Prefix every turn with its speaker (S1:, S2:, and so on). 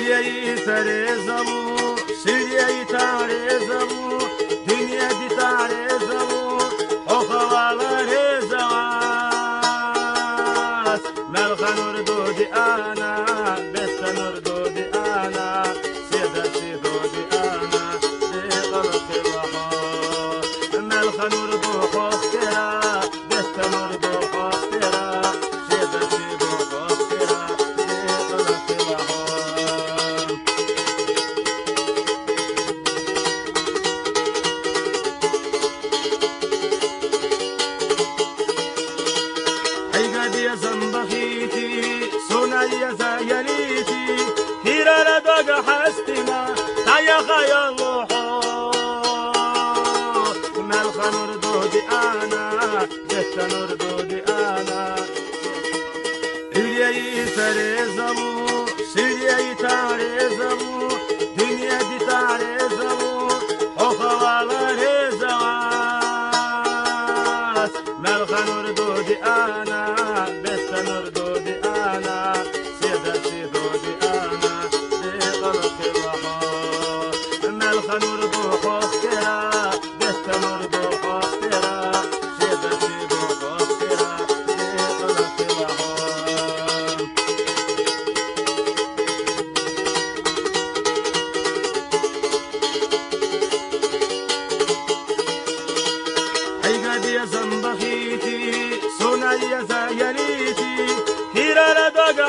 S1: Hülyeyi terezamu, Süryeyi tarezamu, Dünya di tarezamu, o havalar zavas. Melhan urdu di ana, bestan urdu di ana, Seda sido di ana, di qalqi laha. Melhan urdu khoftira, bestan urdu khoftira, Seda sido khoftira, di qalqi laha. عقد يا زنبخيتي سونا يا زايليتي هيرا دوغ حستنا تايا خيا اللوحو ملخا نردودي انا جت نردودي انا Hülyeyi terezamu, Süryeyi tarezamu, Dünya di tarezamu, o havalar zavas. Melhan urdu di ana, bestan urdu di ana, Seda sido di ana, di qalqi laha. Melhan urdu khoftira, bestan urdu khoftira, Seda sido khoftira, di qalqi laha. عقد يا زنبخيتي سونا يا زايليتي هيرا دوغ